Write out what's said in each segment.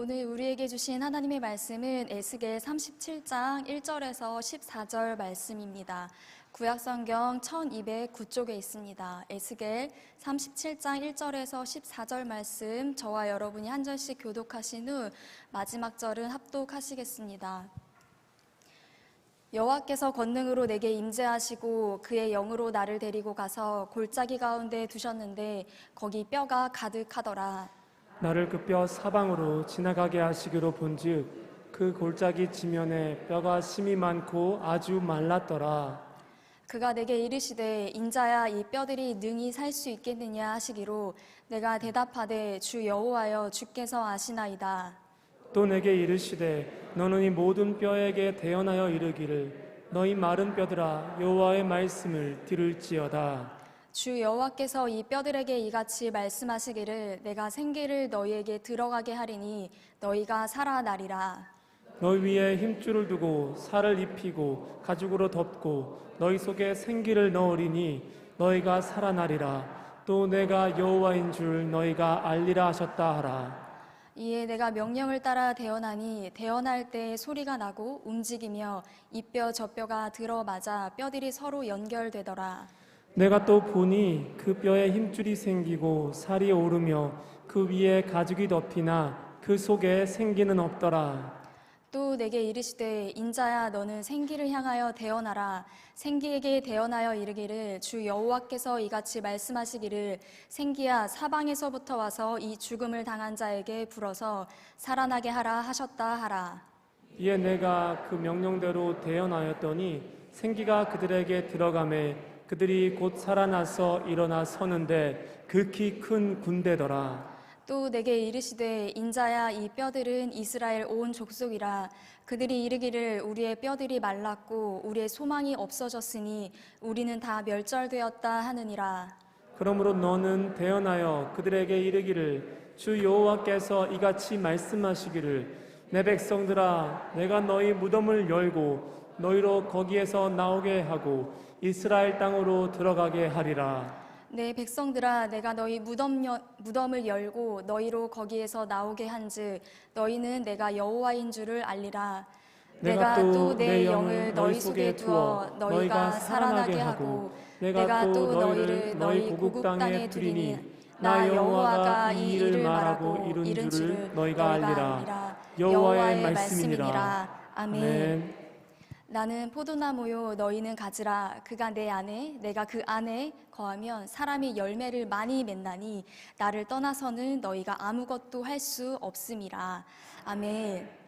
오늘 우리에게 주신 하나님의 말씀은 에스겔 37장 1절에서 14절 말씀입니다. 구약성경 1209쪽에 있습니다. 에스겔 37장 1절에서 14절 말씀, 저와 여러분이 한 절씩 교독하신 후 마지막 절은 합독하시겠습니다. 여호와께서 권능으로 내게 임재하시고 그의 영으로 나를 데리고 가서 골짜기 가운데 두셨는데 거기 뼈가 가득하더라. 나를 그 뼈 사방으로 지나가게 하시기로 본즉 그 골짜기 지면에 뼈가 심이 많고 아주 말랐더라. 그가 내게 이르시되 인자야 이 뼈들이 능히 살 수 있겠느냐 하시기로 내가 대답하되 주 여호와여 주께서 아시나이다. 또 내게 이르시되 너는 이 모든 뼈에게 대언하여 이르기를 너희 마른 뼈들아 여호와의 말씀을 들을지어다. 주 여호와께서 이 뼈들에게 이같이 말씀하시기를 내가 생기를 너희에게 들어가게 하리니 너희가 살아나리라. 너희 위에 힘줄을 두고 살을 입히고 가죽으로 덮고 너희 속에 생기를 넣으리니 너희가 살아나리라. 또 내가 여호와인 줄 너희가 알리라 하셨다 하라. 이에 내가 명령을 따라 대언하니 대언할 때 소리가 나고 움직이며 이 뼈 저 뼈가 들어맞아 뼈들이 서로 연결되더라. 내가 또 보니 그 뼈에 힘줄이 생기고 살이 오르며 그 위에 가죽이 덮이나 그 속에 생기는 없더라. 또 내게 이르시되 인자야 너는 생기를 향하여 대언하라. 생기에게 대언하여 이르기를 주 여호와께서 이같이 말씀하시기를 생기야 사방에서부터 와서 이 죽음을 당한 자에게 불어서 살아나게 하라 하셨다 하라. 이에 내가 그 명령대로 대언하였더니 생기가 그들에게 들어가매 그들이 곧 살아나서 일어나 서는데 극히 큰 군대더라. 또 내게 이르시되 인자야 이 뼈들은 이스라엘 온 족속이라. 그들이 이르기를 우리의 뼈들이 말랐고 우리의 소망이 없어졌으니 우리는 다 멸절되었다 하느니라. 그러므로 너는 대언하여 그들에게 이르기를 주 여호와께서 이같이 말씀하시기를 내 백성들아 내가 너희 무덤을 열고 너희로 거기에서 나오게 하고 이스라엘 땅으로 들어가게 하리라. 내 백성들아 내가 너희 무덤을 열고 너희로 거기에서 나오게 한즉 너희는 내가 여호와인 줄을 알리라. 내가 또 내 영을 너희 속에 두어 너희가 살아나게 하고 내가 또 너희를 너희 고국 땅에 두리니 나 여호와가 이 일을 말하고 이룬 줄을 너희가 알리라. 여호와의 말씀이니라. 아멘. 나는 포도나무요 너희는 가지라. 그가 내 안에 내가 그 안에 거하면 사람이 열매를 많이 맺나니 나를 떠나서는 너희가 아무것도 할 수 없음이라. 아멘.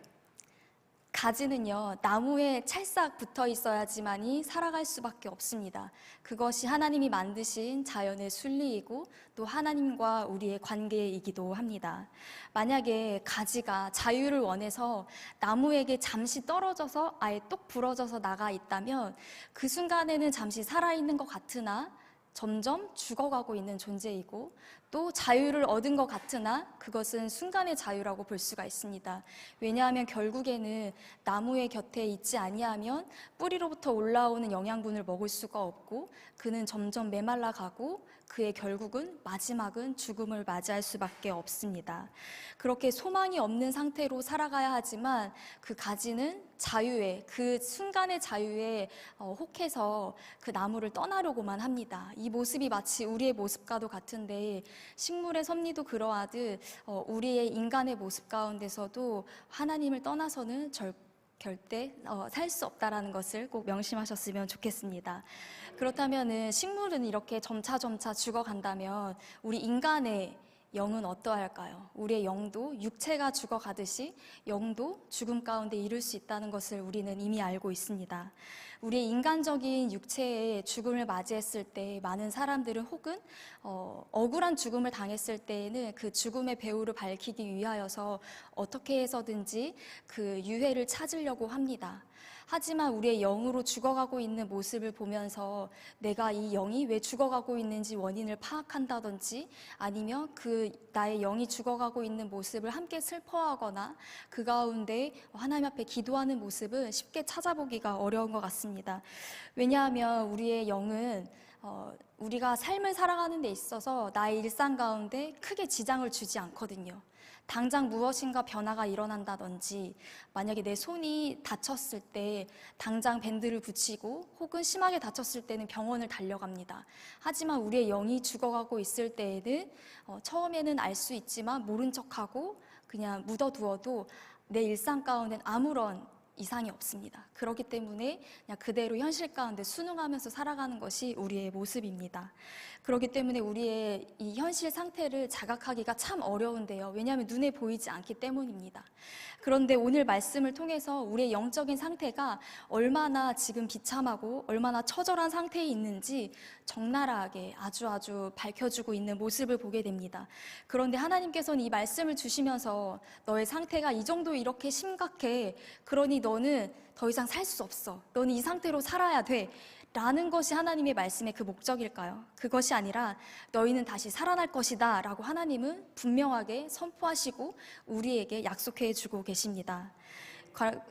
가지는요 나무에 찰싹 붙어 있어야지만이 살아갈 수밖에 없습니다. 그것이 하나님이 만드신 자연의 순리이고 또 하나님과 우리의 관계이기도 합니다. 만약에 가지가 자유를 원해서 나무에게 잠시 떨어져서 아예 똑 부러져서 나가 있다면 그 순간에는 잠시 살아있는 것 같으나 점점 죽어가고 있는 존재이고 또 자유를 얻은 것 같으나 그것은 순간의 자유라고 볼 수가 있습니다. 왜냐하면 결국에는 나무의 곁에 있지 아니하면 뿌리로부터 올라오는 영양분을 먹을 수가 없고 그는 점점 메말라가고 그의 결국은 마지막은 죽음을 맞이할 수밖에 없습니다. 그렇게 소망이 없는 상태로 살아가야 하지만 그 가지는 자유에 그 순간의 자유에 혹해서 그 나무를 떠나려고만 합니다. 이 모습이 마치 우리의 모습과도 같은데 식물의 섭리도 그러하듯 우리의 인간의 모습 가운데서도 하나님을 떠나서는 절대 살 수 없다라는 것을 꼭 명심하셨으면 좋겠습니다. 그렇다면은 식물은 이렇게 점차 죽어간다면 우리 인간의 영은 어떠할까요? 우리의 영도 육체가 죽어가듯이 영도 죽음 가운데 이룰 수 있다는 것을 우리는 이미 알고 있습니다. 우리의 인간적인 육체의 죽음을 맞이했을 때 많은 사람들은 혹은 억울한 죽음을 당했을 때에는 그 죽음의 배후를 밝히기 위하여서 어떻게 해서든지 그 유해를 찾으려고 합니다. 하지만 우리의 영으로 죽어가고 있는 모습을 보면서 내가 이 영이 왜 죽어가고 있는지 원인을 파악한다든지 아니면 그 나의 영이 죽어가고 있는 모습을 함께 슬퍼하거나 그 가운데 하나님 앞에 기도하는 모습은 쉽게 찾아보기가 어려운 것 같습니다. 왜냐하면 우리의 영은 우리가 삶을 살아가는 데 있어서 나의 일상 가운데 크게 지장을 주지 않거든요. 당장 무엇인가 변화가 일어난다든지, 만약에 내 손이 다쳤을 때 당장 밴드를 붙이고 혹은 심하게 다쳤을 때는 병원을 달려갑니다. 하지만 우리의 영이 죽어가고 있을 때에는 처음에는 알 수 있지만 모른 척하고 그냥 묻어두어도 내 일상 가운데는 아무런 이상이 없습니다. 그렇기 때문에 그냥 그대로 현실 가운데 순응하면서 살아가는 것이 우리의 모습입니다. 그렇기 때문에 우리의 이 현실 상태를 자각하기가 참 어려운데요. 왜냐하면 눈에 보이지 않기 때문입니다. 그런데 오늘 말씀을 통해서 우리의 영적인 상태가 얼마나 지금 비참하고 얼마나 처절한 상태에 있는지 적나라하게 아주 밝혀주고 있는 모습을 보게 됩니다. 그런데 하나님께서는 이 말씀을 주시면서 너의 상태가 이 정도 이렇게 심각해. 그러니 너는 더 이상 살 수 없어. 너는 이 상태로 살아야 돼. 라는 것이 하나님의 말씀의 그 목적일까요? 그것이 아니라 너희는 다시 살아날 것이다 라고 하나님은 분명하게 선포하시고 우리에게 약속해 주고 계십니다.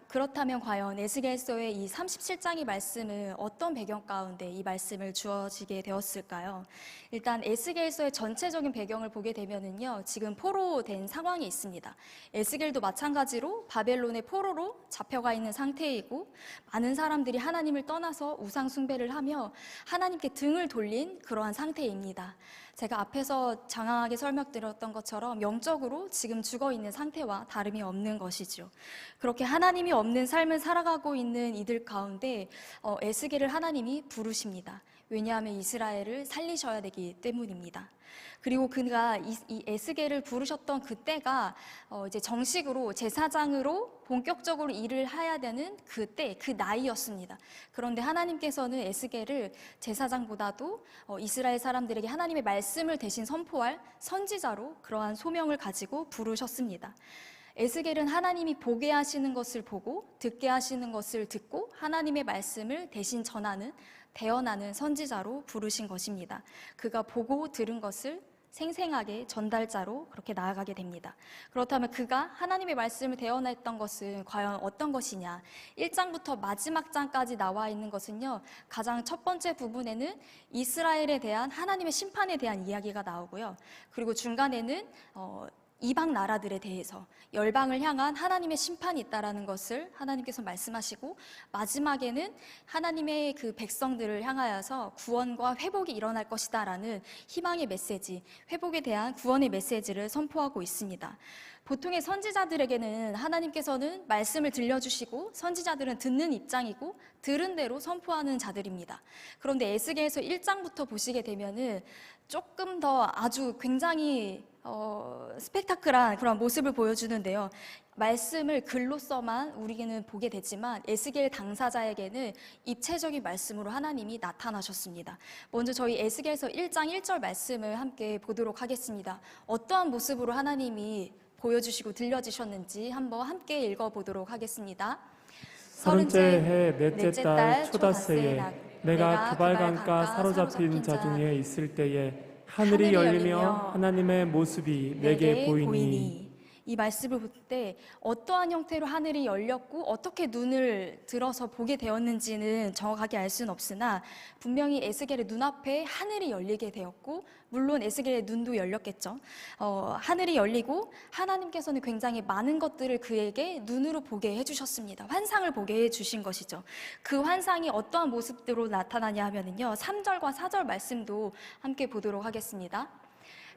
그렇다면 과연 에스겔서의 이 37장의 말씀은 어떤 배경 가운데 이 말씀을 주어지게 되었을까요? 일단 에스겔서의 전체적인 배경을 보게 되면은요, 지금 포로된 상황이 있습니다. 에스겔도 마찬가지로 바벨론의 포로로 잡혀가 있는 상태이고, 많은 사람들이 하나님을 떠나서 우상 숭배를 하며 하나님께 등을 돌린 그러한 상태입니다. 제가 앞에서 장황하게 설명드렸던 것처럼 영적으로 지금 죽어 있는 상태와 다름이 없는 것이죠. 그렇게 하나님이 없는 삶을 살아가고 있는 이들 가운데 에스겔을 하나님이 부르십니다. 왜냐하면 이스라엘을 살리셔야 되기 때문입니다. 그리고 그가 이 에스겔을 부르셨던 그때가 이제 정식으로 제사장으로 본격적으로 일을 해야 되는 그때, 그 나이였습니다. 그런데 하나님께서는 에스겔을 제사장보다도 이스라엘 사람들에게 하나님의 말씀을 대신 선포할 선지자로 그러한 소명을 가지고 부르셨습니다. 에스겔은 하나님이 보게 하시는 것을 보고 듣게 하시는 것을 듣고 하나님의 말씀을 대신 전하는 대언하는 선지자로 부르신 것입니다. 그가 보고 들은 것을 생생하게 전달자로 그렇게 나아가게 됩니다. 그렇다면 그가 하나님의 말씀을 대언했던 것은 과연 어떤 것이냐? 1장부터 마지막 장까지 나와 있는 것은요, 가장 첫 번째 부분에는 이스라엘에 대한 하나님의 심판에 대한 이야기가 나오고요. 그리고 중간에는 이방 나라들에 대해서 열방을 향한 하나님의 심판이 있다라는 것을 하나님께서 말씀하시고, 마지막에는 하나님의 그 백성들을 향하여서 구원과 회복이 일어날 것이다라는 희망의 메시지, 회복에 대한 구원의 메시지를 선포하고 있습니다. 보통의 선지자들에게는 하나님께서는 말씀을 들려주시고 선지자들은 듣는 입장이고 들은 대로 선포하는 자들입니다. 그런데 에스겔서 1장부터 보시게 되면은 조금 더 아주 굉장히 스펙타클한 그런 모습을 보여주는데요. 말씀을 글로서만 우리에게는 보게 되지만 에스겔 당사자에게는 입체적인 말씀으로 하나님이 나타나셨습니다. 먼저 저희 에스겔서 1장 1절 말씀을 함께 보도록 하겠습니다. 어떠한 모습으로 하나님이 보여주시고 들려주셨는지 한번 함께 읽어보도록 하겠습니다. 30째 해 넷째 달 초닷새에 내가 두발강가 사로잡힌 자 중에 있을 때에 하늘이 열리며 하나님의 모습이 내게 보이니. 이 말씀을 볼 때 어떠한 형태로 하늘이 열렸고 어떻게 눈을 들어서 보게 되었는지는 정확하게 알 수는 없으나 분명히 에스겔의 눈앞에 하늘이 열리게 되었고, 물론 에스겔의 눈도 열렸겠죠. 하늘이 열리고 하나님께서는 굉장히 많은 것들을 그에게 눈으로 보게 해주셨습니다. 환상을 보게 해주신 것이죠. 그 환상이 어떠한 모습으로 나타나냐 하면은요, 3절과 4절 말씀도 함께 보도록 하겠습니다.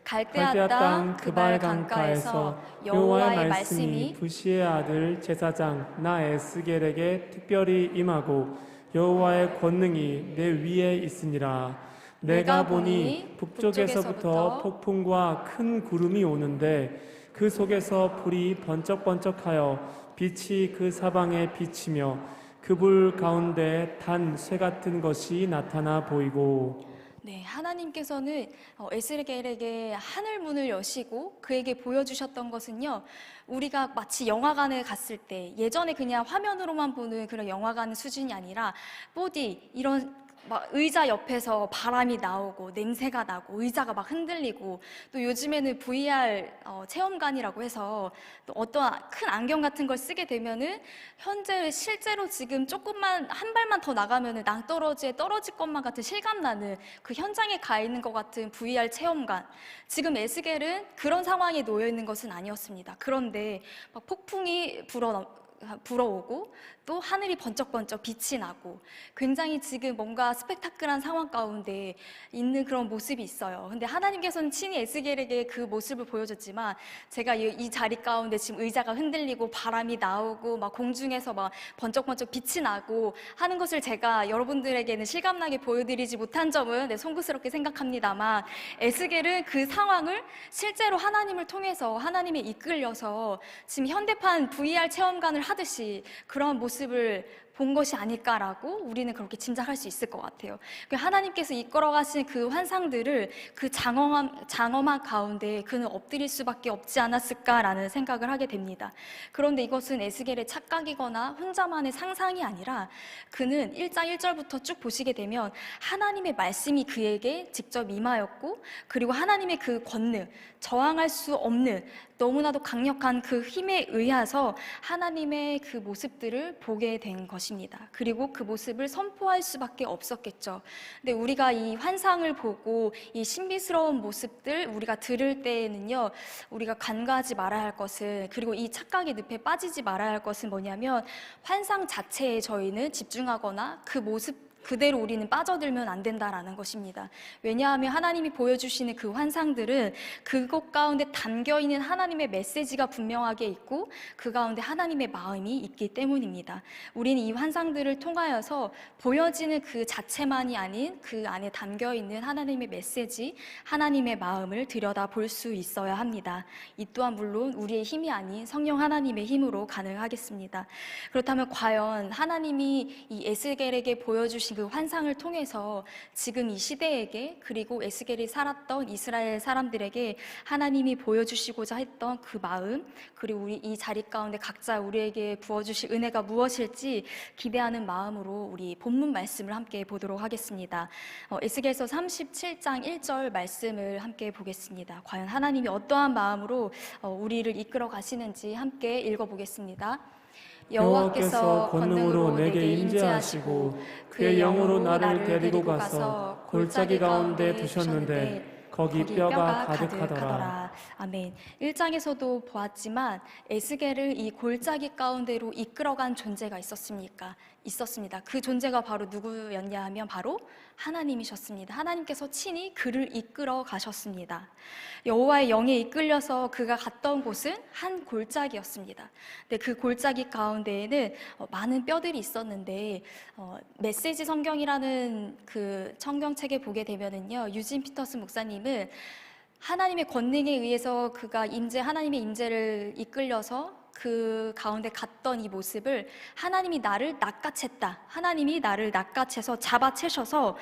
갈대아 땅 그발 강가에서 여호와의 말씀이 부시의 아들 제사장 나 에스겔에게 특별히 임하고 여호와의 권능이 내 위에 있으니라. 내가 보니 북쪽에서부터 폭풍과 큰 구름이 오는데 그 속에서 불이 번쩍번쩍하여 빛이 그 사방에 비치며 그 불 가운데 단 쇠 같은 것이 나타나 보이고. 네, 하나님께서는 에스겔에게 하늘 문을 여시고 그에게 보여주셨던 것은요, 우리가 마치 영화관에 갔을 때 예전에 그냥 화면으로만 보는 그런 영화관 수준이 아니라 4D 이런 막 의자 옆에서 바람이 나오고 냄새가 나고 의자가 막 흔들리고, 또 요즘에는 VR 체험관이라고 해서 또 어떤 큰 안경 같은 걸 쓰게 되면은 현재 실제로 지금 조금만 한 발만 더 나가면은 낭떠러지에 떨어질 것만 같은 실감 나는 그 현장에 가 있는 것 같은 VR 체험관. 지금 에스겔은 그런 상황에 놓여 있는 것은 아니었습니다. 그런데 막 폭풍이 불어오고 또 하늘이 번쩍번쩍 빛이 나고 굉장히 지금 뭔가 스펙타클한 상황 가운데 있는 그런 모습이 있어요. 근데 하나님께서는 친히 에스겔에게 그 모습을 보여줬지만, 제가 이 자리 가운데 지금 의자가 흔들리고 바람이 나오고 막 공중에서 막 번쩍번쩍 빛이 나고 하는 것을 제가 여러분들에게는 실감나게 보여드리지 못한 점은 송구스럽게 생각합니다만, 에스겔은 그 상황을 실제로 하나님을 통해서 하나님에 이끌려서 지금 현대판 VR 체험관을 하듯이 그런 모습을 본 것이 아닐까라고 우리는 그렇게 짐작할 수 있을 것 같아요. 하나님께서 이끌어 가신 그 환상들을 그 장엄한 가운데 그는 엎드릴 수밖에 없지 않았을까라는 생각을 하게 됩니다. 그런데 이것은 에스겔의 착각이거나 혼자만의 상상이 아니라, 그는 1장 1절부터 쭉 보시게 되면 하나님의 말씀이 그에게 직접 임하였고, 그리고 하나님의 그 권능, 저항할 수 없는 너무나도 강력한 그 힘에 의해서 하나님의 그 모습들을 보게 된 것입니다. 그리고 그 모습을 선포할 수밖에 없었겠죠. 근데 우리가 이 환상을 보고 이 신비스러운 모습들 우리가 들을 때에는요, 우리가 간과하지 말아야 할 것은, 그리고 이 착각의 늪에 빠지지 말아야 할 것은 뭐냐면, 환상 자체에 저희는 집중하거나 그 모습 그대로 우리는 빠져들면 안 된다라는 것입니다. 왜냐하면 하나님이 보여주시는 그 환상들은 그것 가운데 담겨있는 하나님의 메시지가 분명하게 있고 그 가운데 하나님의 마음이 있기 때문입니다. 우리는 이 환상들을 통하여서 보여지는 그 자체만이 아닌 그 안에 담겨있는 하나님의 메시지, 하나님의 마음을 들여다볼 수 있어야 합니다. 이 또한 물론 우리의 힘이 아닌 성령 하나님의 힘으로 가능하겠습니다. 그렇다면 과연 하나님이 이 에스겔에게 보여주신 그 환상을 통해서 지금 이 시대에게, 그리고 에스겔이 살았던 이스라엘 사람들에게 하나님이 보여주시고자 했던 그 마음, 그리고 우리 이 자리 가운데 각자 우리에게 부어주실 은혜가 무엇일지 기대하는 마음으로 우리 본문 말씀을 함께 보도록 하겠습니다. 에스겔서 37장 1절 말씀을 함께 보겠습니다. 과연 하나님이 어떠한 마음으로 우리를 이끌어 가시는지 함께 읽어보겠습니다. 여호와께서 권능으로 내게 임재하시고 그의 영으로 나를 데리고 가서 골짜기 가운데 두셨는데 거기 뼈가 가득하더라. 아멘. 1장에서도 보았지만 에스겔을 이 골짜기 가운데로 이끌어간 존재가 있었습니다. 그 존재가 바로 누구였냐 하면 바로 하나님이셨습니다. 하나님께서 친히 그를 이끌어 가셨습니다. 여호와의 영에 이끌려서 그가 갔던 곳은 한 골짜기였습니다. 근데 그 골짜기 가운데에는 많은 뼈들이 있었는데, 메시지 성경이라는 그 성경책에 보게 되면은요, 유진 피터슨 목사님은 하나님의 권능에 의해서 그가 하나님의 임재를 이끌려서 그 가운데 갔던 이 모습을 하나님이 나를 낚아챘다, 하나님이 나를 낚아채서 잡아채셔서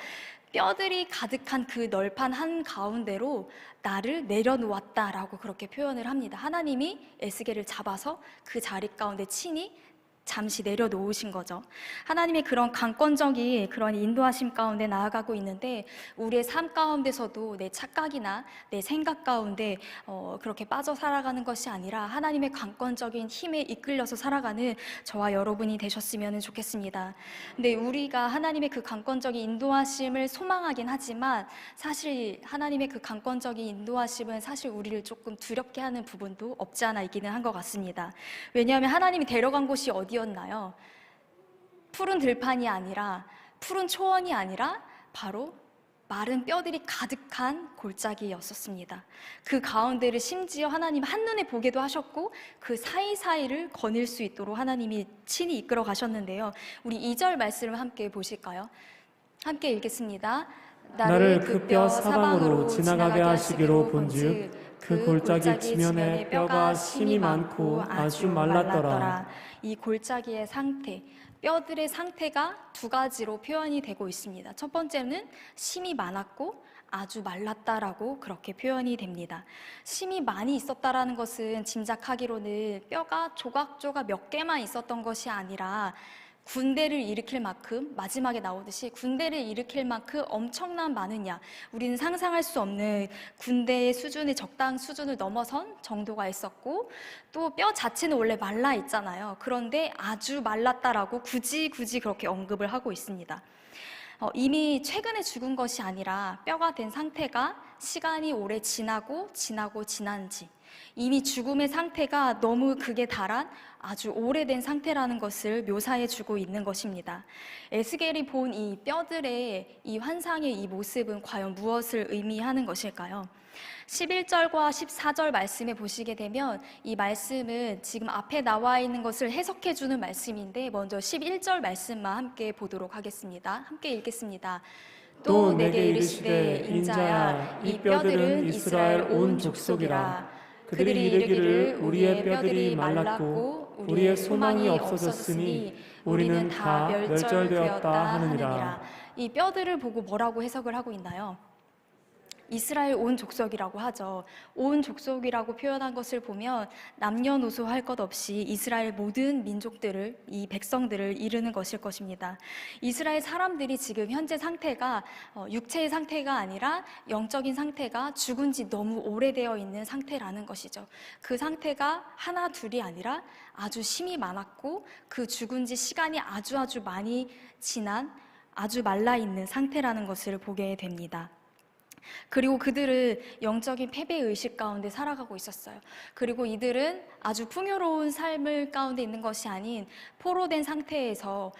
뼈들이 가득한 그 널판 한 가운데로 나를 내려놓았다라고 그렇게 표현을 합니다. 하나님이 에스겔을 잡아서 그 자리 가운데 친히 잠시 내려놓으신 거죠. 하나님의 그런 강권적인 그런 인도하심 가운데 나아가고 있는데, 우리의 삶 가운데서도 내 착각이나 내 생각 가운데 그렇게 빠져 살아가는 것이 아니라 하나님의 강권적인 힘에 이끌려서 살아가는 저와 여러분이 되셨으면 좋겠습니다. 근데 우리가 하나님의 그 강권적인 인도하심을 소망하긴 하지만, 사실 하나님의 그 강권적인 인도하심은 사실 우리를 조금 두렵게 하는 부분도 없지 않아 있기는 한 것 같습니다. 왜냐하면 하나님이 데려간 곳이 어디였나요? 푸른 들판이 아니라, 푸른 초원이 아니라 바로 마른 뼈들이 가득한 골짜기였었습니다. 그 가운데를 심지어 하나님 한눈에 보게도 하셨고 그 사이사이를 거닐 수 있도록 하나님이 친히 이끌어 가셨는데요. 우리 2절 말씀을 함께 보실까요? 함께 읽겠습니다. 나를 그 뼈 사방으로 지나가게 하시기로 본즉 그 골짜기 지면에 뼈가 심이 많고 아주 말랐더라. 이 골짜기의 상태, 뼈들의 상태가 두 가지로 표현이 되고 있습니다. 첫 번째는 심이 많았고 아주 말랐다라고 그렇게 표현이 됩니다. 심이 많이 있었다라는 것은 짐작하기로는 뼈가 조각조각 몇 개만 있었던 것이 아니라 군대를 일으킬 만큼, 마지막에 나오듯이 군대를 일으킬 만큼 엄청난 많으냐, 우리는 상상할 수 없는 군대의 수준의 적당 수준을 넘어선 정도가 있었고, 또 뼈 자체는 원래 말라 있잖아요. 그런데 아주 말랐다라고 굳이 그렇게 언급을 하고 있습니다. 이미 최근에 죽은 것이 아니라 뼈가 된 상태가 시간이 오래 지난지 이미 죽음의 상태가 너무 극에 달한 아주 오래된 상태라는 것을 묘사해 주고 있는 것입니다. 에스겔이 본 이 뼈들의 이 환상의 이 모습은 과연 무엇을 의미하는 것일까요? 11절과 14절 말씀에 보시게 되면 이 말씀은 지금 앞에 나와 있는 것을 해석해 주는 말씀인데, 먼저 11절 말씀만 함께 보도록 하겠습니다. 함께 읽겠습니다. 또 내게 이르시되 인자야, 이 뼈들은 이스라엘 온 족속이라. 그들이 이르기를 우리의 뼈들이 말랐고 우리의 소망이 없어졌으니 우리는 다 멸절되었다 하느니라. 이 뼈들을 보고 뭐라고 해석을 하고 있나요? 이스라엘 온 족속이라고 하죠. 온 족속이라고 표현한 것을 보면 남녀노소 할 것 없이 이스라엘 모든 민족들을, 이 백성들을 이르는 것일 것입니다. 이스라엘 사람들이 지금 현재 상태가 육체의 상태가 아니라 영적인 상태가 죽은 지 너무 오래되어 있는 상태라는 것이죠. 그 상태가 하나 둘이 아니라 아주 심이 많았고, 그 죽은 지 시간이 아주 많이 지난 아주 말라있는 상태라는 것을 보게 됩니다. 그리고 그들은 영적인 패배의식 가운데 살아가고 있었어요. 그리고 이들은 아주 풍요로운 삶을 가운데 있는 것이 아닌 포로된 상태에서,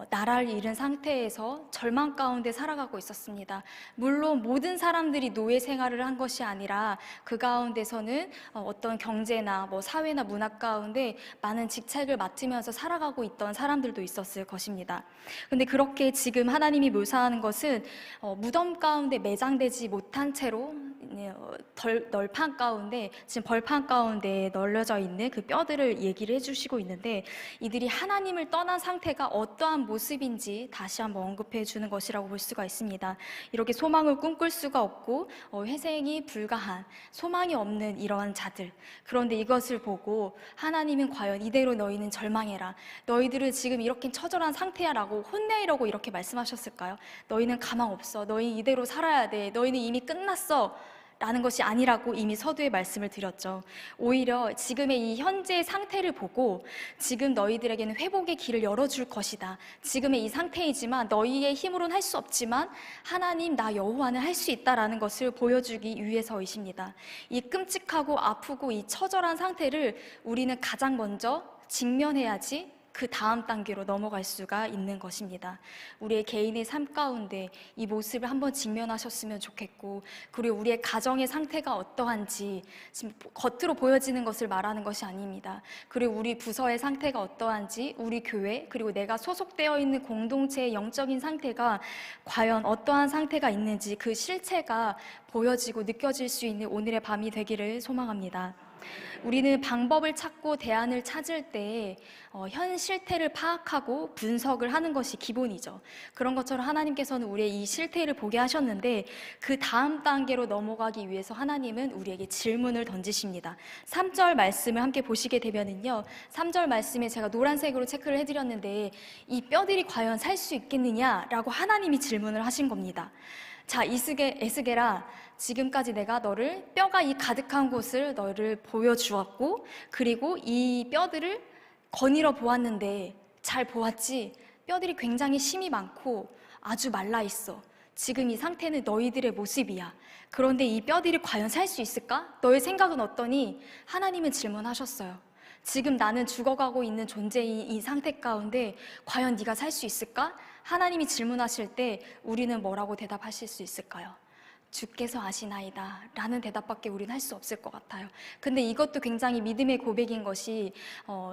나라를 잃은 상태에서 절망 가운데 살아가고 있었습니다. 물론 모든 사람들이 노예 생활을 한 것이 아니라 그 가운데서는 어떤 경제나 사회나 문화 가운데 많은 직책을 맡으면서 살아가고 있던 사람들도 있었을 것입니다. 근데 그렇게 지금 하나님이 묘사하는 것은 무덤 가운데 매장되지 못한 채로 널판 가운데, 지금 벌판 가운데 널려져 있는 그 뼈들을 얘기를 해주시고 있는데, 이들이 하나님을 떠난 상태가 어떠한 모습인지 다시 한번 언급해 주는 것이라고 볼 수가 있습니다. 이렇게 소망을 꿈꿀 수가 없고 회생이 불가한, 소망이 없는 이러한 자들, 그런데 이것을 보고 하나님은 과연 이대로 너희는 절망해라, 너희들은 지금 이렇게 처절한 상태야 라고 혼내라고 이렇게 말씀하셨을까요? 너희는 가망 없어, 너희 이대로 살아야 돼, 너희는 이미 끝났어 라는 것이 아니라고 이미 서두에 말씀을 드렸죠. 오히려 지금의 이 현재의 상태를 보고 지금 너희들에게는 회복의 길을 열어줄 것이다, 지금의 이 상태이지만 너희의 힘으로는 할 수 없지만 하나님 나 여호와는 할 수 있다라는 것을 보여주기 위해서이십니다. 이 끔찍하고 아프고 이 처절한 상태를 우리는 가장 먼저 직면해야지 그 다음 단계로 넘어갈 수가 있는 것입니다. 우리의 개인의 삶 가운데 이 모습을 한번 직면하셨으면 좋겠고, 그리고 우리의 가정의 상태가 어떠한지, 지금 겉으로 보여지는 것을 말하는 것이 아닙니다. 그리고 우리 부서의 상태가 어떠한지, 우리 교회, 그리고 내가 소속되어 있는 공동체의 영적인 상태가 과연 어떠한 상태가 있는지 그 실체가 보여지고 느껴질 수 있는 오늘의 밤이 되기를 소망합니다. 우리는 방법을 찾고 대안을 찾을 때 현 실태를 파악하고 분석을 하는 것이 기본이죠. 그런 것처럼 하나님께서는 우리의 이 실태를 보게 하셨는데, 그 다음 단계로 넘어가기 위해서 하나님은 우리에게 질문을 던지십니다. 3절 말씀을 함께 보시게 되면은요, 3절 말씀에 제가 노란색으로 체크를 해드렸는데, 이 뼈들이 과연 살 수 있겠느냐라고 하나님이 질문을 하신 겁니다. 자, 에스겔아, 지금까지 내가 너를, 뼈가 이 가득한 곳을 너를 보여주었고, 그리고 이 뼈들을 거닐어 보았는데 잘 보았지? 뼈들이 굉장히 심이 많고 아주 말라 있어. 지금 이 상태는 너희들의 모습이야. 그런데 이 뼈들이 과연 살 수 있을까? 너의 생각은 어떠니? 하나님은 질문하셨어요. 지금 나는 죽어가고 있는 존재인 이 상태 가운데 과연 네가 살 수 있을까? 하나님이 질문하실 때 우리는 뭐라고 대답하실 수 있을까요? 주께서 아시나이다 라는 대답밖에 우리는 할 수 없을 것 같아요. 근데 이것도 굉장히 믿음의 고백인 것이,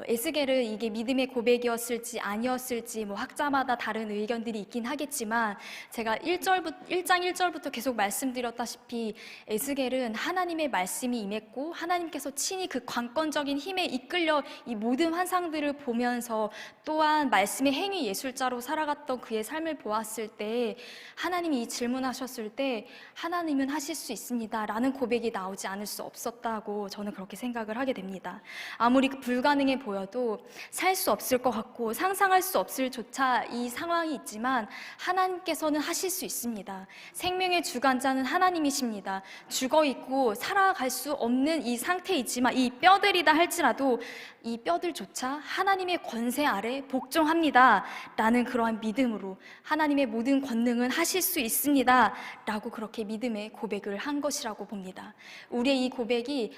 에스겔은 이게 믿음의 고백이었을지 아니었을지 학자마다 다른 의견들이 있긴 하겠지만, 제가 1장 1절부터 계속 말씀드렸다시피 에스겔은 하나님의 말씀이 임했고 하나님께서 친히 그 관건적인 힘에 이끌려 이 모든 환상들을 보면서, 또한 말씀의 행위 예술자로 살아갔던 그의 삶을 보았을 때 하나님이 이 질문하셨을 때 하나님은 하실 수 있습니다 라는 고백이 나오지 않을 수 없었다고 저는 그렇게 생각을 하게 됩니다. 아무리 불가능해 보여도 살 수 없을 것 같고 상상할 수 없을 조차 이 상황이 있지만 하나님께서는 하실 수 있습니다. 생명의 주관자는 하나님이십니다. 죽어있고 살아갈 수 없는 이 상태이지만 이 뼈들이다 할지라도 이 뼈들조차 하나님의 권세 아래 복종합니다 라는 그러한 믿음으로 하나님의 모든 권능은 하실 수 있습니다 라고 그렇게 믿음의 고백을 한 것이라고 봅니다. 우리의 이 고백이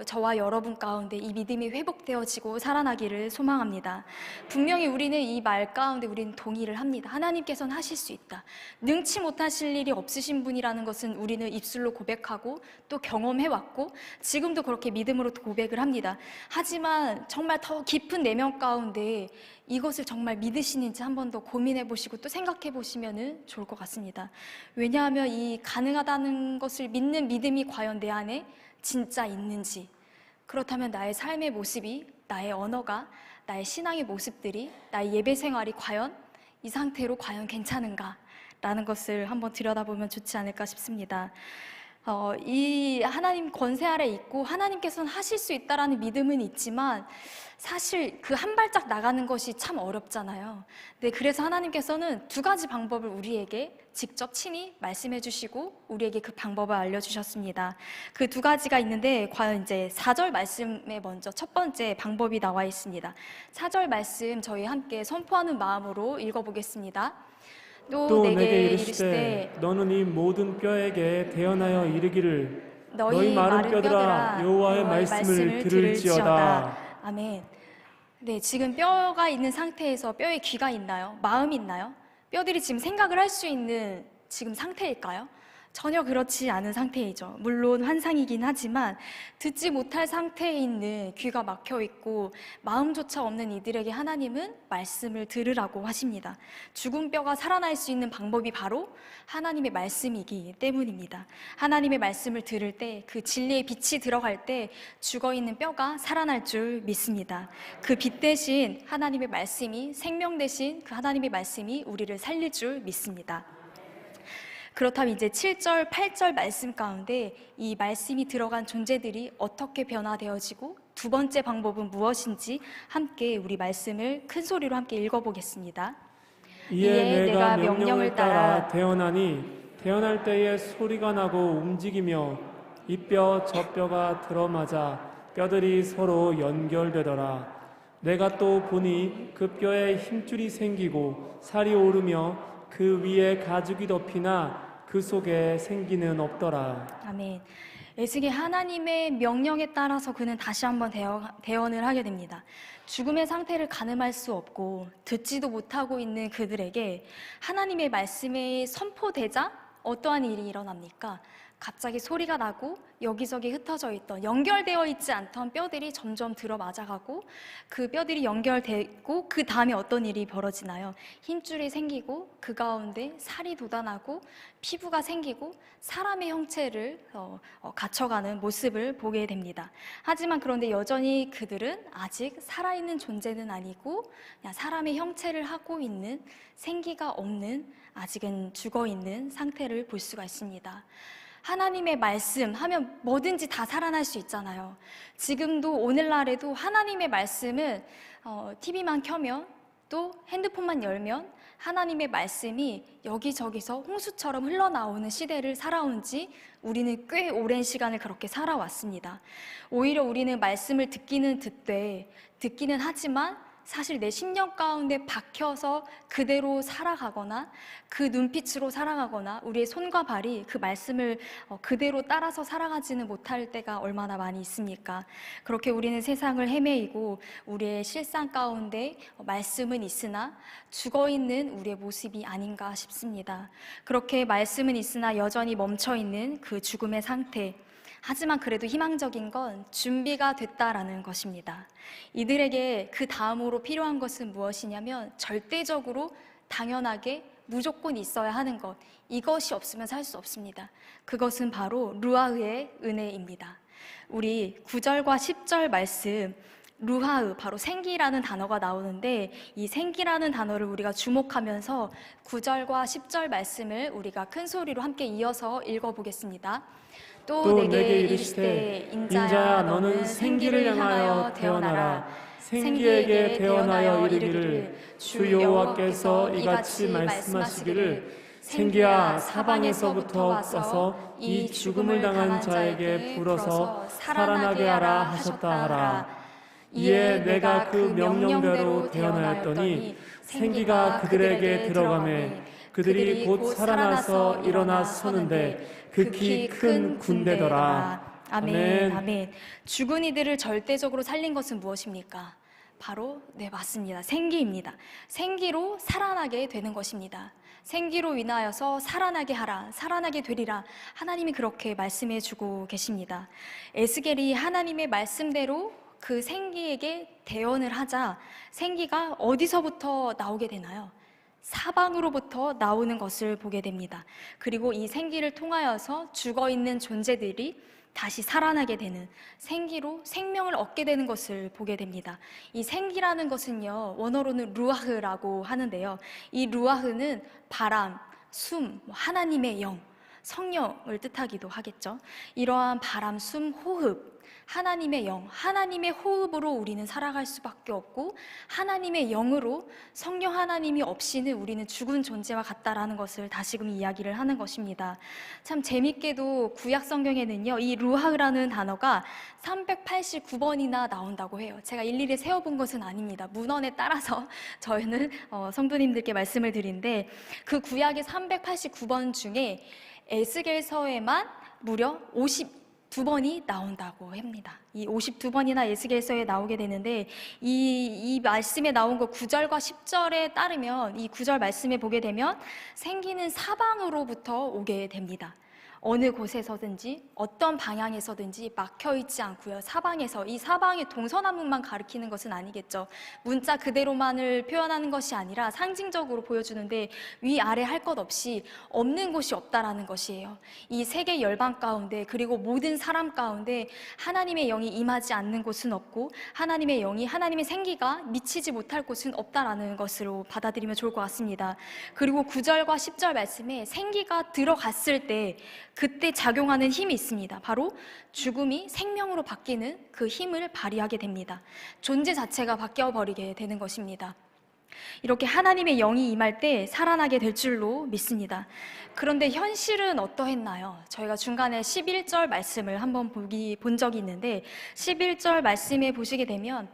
저와 여러분 가운데 이 믿음이 회복되어지고 살아나기를 소망합니다. 분명히 우리는 이 말 가운데 우리는 동의를 합니다. 하나님께서는 하실 수 있다. 능치 못하실 일이 없으신 분이라는 것은 우리는 입술로 고백하고 또 경험해왔고 지금도 그렇게 믿음으로 고백을 합니다. 하지만 정말 더 깊은 내면 가운데 이것을 정말 믿으시는지 한 번 더 고민해 보시고 또 생각해 보시면 좋을 것 같습니다. 왜냐하면 이 가능하다는 것을 믿는 믿음이 과연 내 안에 진짜 있는지, 그렇다면 나의 삶의 모습이, 나의 언어가, 나의 신앙의 모습들이, 나의 예배 생활이 과연 이 상태로 과연 괜찮은가 라는 것을 한번 들여다보면 좋지 않을까 싶습니다. 이 하나님 권세 아래 있고 하나님께서는 하실 수 있다라는 믿음은 있지만 사실 그 한 발짝 나가는 것이 참 어렵잖아요. 네, 그래서 하나님께서는 두 가지 방법을 우리에게 직접 친히 말씀해 주시고 우리에게 그 방법을 알려주셨습니다. 그 두 가지가 있는데 과연 이제 4절 말씀에 먼저 첫 번째 방법이 나와 있습니다. 4절 말씀 저희 함께 선포하는 마음으로 읽어보겠습니다. 또 내게 이르시되 너는 이 모든 뼈에게 대언하여 이르기를 너희 마른 뼈들아 여호와의 말씀을 들을지어다. 아멘. 네, 지금 뼈가 있는 상태에서 뼈에 귀가 있나요? 마음이 있나요? 뼈들이 지금 생각을 할 수 있는 지금 상태일까요? 전혀 그렇지 않은 상태이죠. 물론 환상이긴 하지만 듣지 못할 상태에 있는 귀가 막혀 있고 마음조차 없는 이들에게 하나님은 말씀을 들으라고 하십니다. 죽은 뼈가 살아날 수 있는 방법이 바로 하나님의 말씀이기 때문입니다. 하나님의 말씀을 들을 때 그 진리의 빛이 들어갈 때 죽어있는 뼈가 살아날 줄 믿습니다. 그 빛 대신 하나님의 말씀이, 생명 대신 그 하나님의 말씀이 우리를 살릴 줄 믿습니다. 그렇다면 이제 7절, 8절 말씀 가운데 이 말씀이 들어간 존재들이 어떻게 변화되어지고 두 번째 방법은 무엇인지 함께 우리 말씀을 큰 소리로 함께 읽어보겠습니다. 이에 내가 명령을 따라 대언하니 대언할 때에 소리가 나고 움직이며 이 뼈 저 뼈가 들어맞아 뼈들이 서로 연결되더라. 내가 또 보니 그 뼈에 힘줄이 생기고 살이 오르며 그 위에 가죽이 덮이나 그 속에 생기는 없더라. 아멘. 에스겔 하나님의 명령에 따라서 그는 다시 한번 대언을 하게 됩니다. 죽음의 상태를 가늠할 수 없고 듣지도 못하고 있는 그들에게 하나님의 말씀이 선포되자 어떠한 일이 일어납니까? 갑자기 소리가 나고 여기저기 흩어져 있던, 연결되어 있지 않던 뼈들이 점점 들어맞아가고 그 뼈들이 연결되고 그 다음에 어떤 일이 벌어지나요? 힘줄이 생기고 그 가운데 살이 돋아나고 피부가 생기고 사람의 형체를 갖춰가는 모습을 보게 됩니다. 하지만 그런데 여전히 그들은 아직 살아있는 존재는 아니고 그냥 사람의 형체를 하고 있는, 생기가 없는, 아직은 죽어있는 상태를 볼 수가 있습니다. 하나님의 말씀 하면 뭐든지 다 살아날 수 있잖아요. 지금도 오늘날에도 하나님의 말씀은 TV만 켜면 또 핸드폰만 열면 하나님의 말씀이 여기저기서 홍수처럼 흘러나오는 시대를 살아온 지 우리는 꽤 오랜 시간을 그렇게 살아왔습니다. 오히려 우리는 말씀을 듣기는 하지만 사실 내 심령 가운데 박혀서 그대로 살아가거나 그 눈빛으로 살아가거나 우리의 손과 발이 그 말씀을 그대로 따라서 살아가지는 못할 때가 얼마나 많이 있습니까? 그렇게 우리는 세상을 헤매이고 우리의 실상 가운데 말씀은 있으나 죽어있는 우리의 모습이 아닌가 싶습니다. 그렇게 말씀은 있으나 여전히 멈춰있는 그 죽음의 상태, 하지만 그래도 희망적인 건 준비가 됐다라는 것입니다. 이들에게 그 다음으로 필요한 것은 무엇이냐면 절대적으로 당연하게 무조건 있어야 하는 것, 이것이 없으면 살 수 없습니다. 그것은 바로 루아흐의 은혜입니다. 우리 9절과 10절 말씀 루하으, 바로 생기라는 단어가 나오는데 이 생기라는 단어를 우리가 주목하면서 9절과 10절 말씀을 우리가 큰 소리로 함께 이어서 읽어보겠습니다. 또 내게 이르시되 인자야 너는 생기를 향하여 태어나라. 생기에게 태어나여 이르기를 주 여호와께서 이같이 말씀하시기를 생기야 사방에서부터 와서 이 죽음을 당한 자에게 불어서 살아나게 하라 하셨다 하라. 이에 내가 그 명령대로 태어나였더니 생기가 그들에게 들어가매 그들이 곧 살아나서 일어나 서는데 극히 큰 군대더라. 아멘. 아멘. 죽은 이들을 절대적으로 살린 것은 무엇입니까? 바로 맞습니다. 생기입니다. 생기로 살아나게 되는 것입니다. 생기로 인하여서 살아나게 하라, 살아나게 되리라. 하나님이 그렇게 말씀해 주고 계십니다. 에스겔이 하나님의 말씀대로 그 생기에게 대언을 하자 생기가 어디서부터 나오게 되나요? 사방으로부터 나오는 것을 보게 됩니다. 그리고 이 생기를 통하여서 죽어있는 존재들이 다시 살아나게 되는, 생기로 생명을 얻게 되는 것을 보게 됩니다. 이 생기라는 것은요, 원어로는 루아흐라고 하는데요. 이 루아흐는 바람, 숨, 하나님의 영, 성령을 뜻하기도 하겠죠. 이러한 바람, 숨, 호흡, 하나님의 영, 하나님의 호흡으로 우리는 살아갈 수밖에 없고 하나님의 영으로 성령 하나님이 없이는 우리는 죽은 존재와 같다라는 것을 다시금 이야기를 하는 것입니다. 참 재밌게도 구약 성경에는요, 이 루하라는 단어가 389번이나 나온다고 해요. 제가 일일이 세어본 것은 아닙니다. 문헌에 따라서 저희는 성도님들께 말씀을 드린데 그 구약의 389번 중에 에스겔서에만 무려 52번이 나온다고 합니다. 이 52번이나 에스겔서에 나오게 되는데 이 말씀에 나온 거 9절과 10절에 따르면 이 9절 말씀에 보게 되면 생기는 사방으로부터 오게 됩니다. 어느 곳에서든지 어떤 방향에서든지 막혀있지 않고요. 사방에서, 이 사방의 동서남북만 가리키는 것은 아니겠죠. 문자 그대로만을 표현하는 것이 아니라 상징적으로 보여주는데 위아래 할 것 없이 없는 곳이 없다라는 것이에요. 이 세계 열방 가운데 그리고 모든 사람 가운데 하나님의 영이 임하지 않는 곳은 없고 하나님의 영이, 하나님의 생기가 미치지 못할 곳은 없다라는 것으로 받아들이면 좋을 것 같습니다. 그리고 9절과 10절 말씀에 생기가 들어갔을 때 그때 작용하는 힘이 있습니다. 바로 죽음이 생명으로 바뀌는 그 힘을 발휘하게 됩니다. 존재 자체가 바뀌어버리게 되는 것입니다. 이렇게 하나님의 영이 임할 때 살아나게 될 줄로 믿습니다. 그런데 현실은 어떠했나요? 저희가 중간에 11절 말씀을 한번 본 적이 있는데 11절 말씀에 보시게 되면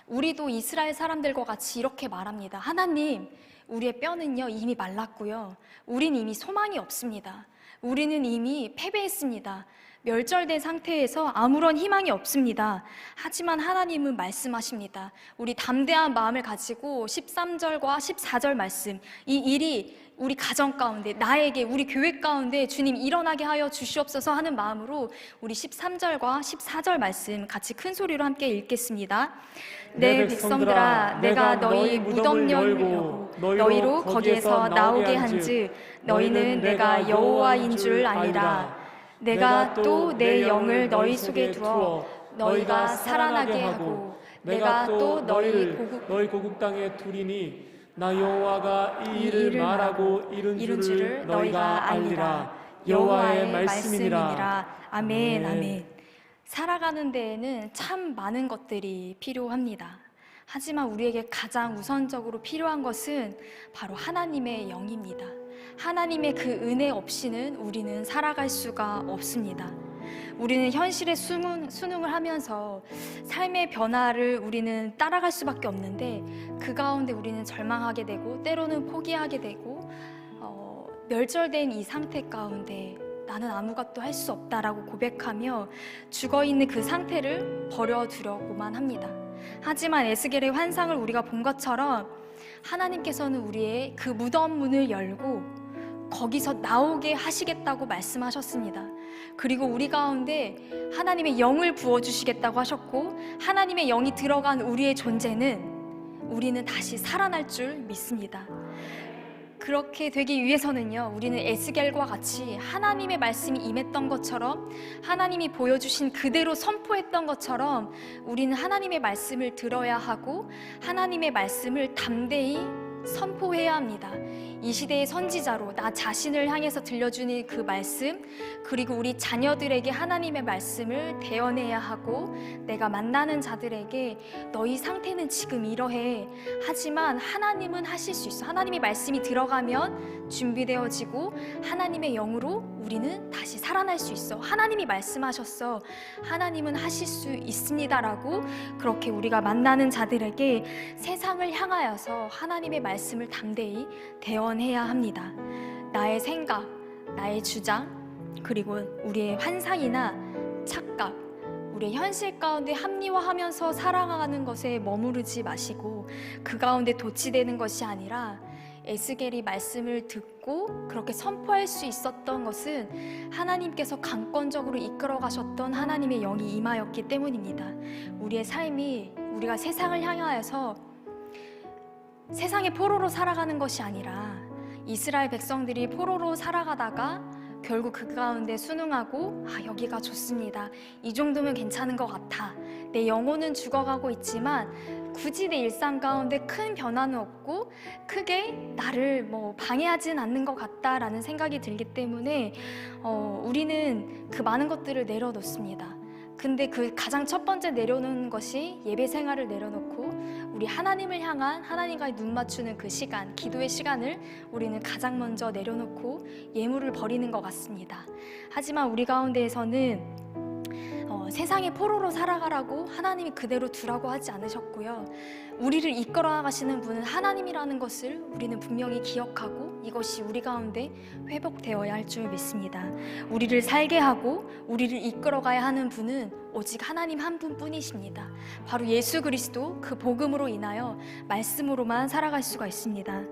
우리도 이스라엘 사람들과 같이 이렇게 말합니다. 하나님, 우리의 뼈는요 이미 말랐고요. 우린 이미 소망이 없습니다. 우리는 이미 패배했습니다. 멸절된 상태에서 아무런 희망이 없습니다. 하지만 하나님은 말씀하십니다. 우리 담대한 마음을 가지고 13절과 14절 말씀, 이 일이 우리 가정 가운데, 나에게, 우리 교회 가운데 주님 일어나게 하여 주시옵소서 하는 마음으로 우리 13절과 14절 말씀 같이 큰 소리로 함께 읽겠습니다. 내 백성들아, 내가 너희 무덤 열고 너희로 거기에서 나오게 한즉 너희는 내가 여호와인 줄 아니라. 내가 또 내 영을 너희 속에 두어 너희가 살아나게 하고 내가 또 너희 고국 땅에 두리니 나 여호와가 이 일을 말하고 이룬 줄을 너희가 알리라. 여호와의 말씀이니라. 아멘. 아멘. 살아가는 데에는 참 많은 것들이 필요합니다. 하지만 우리에게 가장 우선적으로 필요한 것은 바로 하나님의 영입니다. 하나님의 그 은혜 없이는 우리는 살아갈 수가 없습니다. 우리는 현실에 순응을 하면서 삶의 변화를 우리는 따라갈 수밖에 없는데 그 가운데 우리는 절망하게 되고 때로는 포기하게 되고 멸절된 이 상태 가운데 나는 아무것도 할 수 없다라고 고백하며 죽어있는 그 상태를 버려두려고만 합니다. 하지만 에스겔의 환상을 우리가 본 것처럼 하나님께서는 우리의 그 무덤 문을 열고 거기서 나오게 하시겠다고 말씀하셨습니다. 그리고 우리 가운데 하나님의 영을 부어주시겠다고 하셨고 하나님의 영이 들어간 우리의 존재는 우리는 다시 살아날 줄 믿습니다. 그렇게 되기 위해서는요, 우리는 에스겔과 같이 하나님의 말씀이 임했던 것처럼, 하나님이 보여주신 그대로 선포했던 것처럼 우리는 하나님의 말씀을 들어야 하고 하나님의 말씀을 담대히 선포해야 합니다. 이 시대의 선지자로 나 자신을 향해서 들려주는 그 말씀, 그리고 우리 자녀들에게 하나님의 말씀을 대언해야 하고, 내가 만나는 자들에게 너희 상태는 지금 이러해, 하지만 하나님은 하실 수 있어. 하나님의 말씀이 들어가면 준비되어지고 하나님의 영으로 우리는 다시 살아날 수 있어. 하나님이 말씀하셨어. 하나님은 하실 수 있습니다라고, 그렇게 우리가 만나는 자들에게 세상을 향하여서 하나님의 말씀을 담대히 대언해야 합니다. 나의 생각, 나의 주장, 그리고 우리의 환상이나 착각, 우리의 현실 가운데 합리화하면서 살아가는 것에 머무르지 마시고 그 가운데 도취되는 것이 아니라, 에스겔이 말씀을 듣고 그렇게 선포할 수 있었던 것은 하나님께서 강권적으로 이끌어 가셨던 하나님의 영이 임하였기 때문입니다. 우리의 삶이, 우리가 세상을 향하여서 세상의 포로로 살아가는 것이 아니라, 이스라엘 백성들이 포로로 살아가다가 결국 그 가운데 순응하고, 여기가 좋습니다, 이 정도면 괜찮은 것 같아, 내 영혼은 죽어가고 있지만 굳이 내 일상 가운데 큰 변화는 없고 크게 나를 방해하진 않는 것 같다라는 생각이 들기 때문에 우리는 그 많은 것들을 내려놓습니다. 근데 그 가장 첫 번째 내려놓는 것이 예배 생활을 내려놓고 우리 하나님을 향한, 하나님과의 눈 맞추는 그 시간, 기도의 시간을 우리는 가장 먼저 내려놓고 예물을 버리는 것 같습니다. 하지만 우리 가운데에서는 세상의 포로로 살아가라고 하나님이 그대로 두라고 하지 않으셨고요, 우리를 이끌어 나가시는 분은 하나님이라는 것을 우리는 분명히 기억하고 이것이 우리 가운데 회복되어야 할 줄 믿습니다. 우리를 살게 하고 우리를 이끌어가야 하는 분은 오직 하나님 한 분뿐이십니다. 바로 예수 그리스도, 그 복음으로 인하여 말씀으로만 살아갈 수가 있습니다.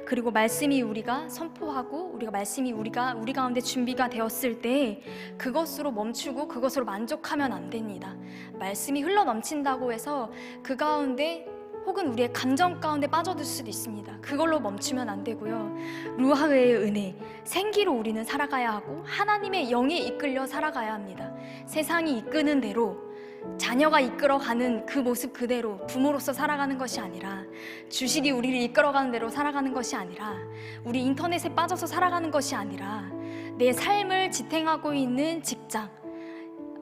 그리고 말씀이 우리가 선포하고 말씀이 우리 가운데 준비가 되었을 때 그것으로 멈추고 그것으로 만족하면 안 됩니다. 말씀이 흘러 넘친다고 해서 그 가운데 혹은 우리의 감정 가운데 빠져들 수도 있습니다. 그걸로 멈추면 안 되고요, 루아의 은혜, 생기로 우리는 살아가야 하고 하나님의 영에 이끌려 살아가야 합니다. 세상이 이끄는 대로, 자녀가 이끌어가는 그 모습 그대로 부모로서 살아가는 것이 아니라, 주식이 우리를 이끌어가는 대로 살아가는 것이 아니라, 우리 인터넷에 빠져서 살아가는 것이 아니라, 내 삶을 지탱하고 있는 직장,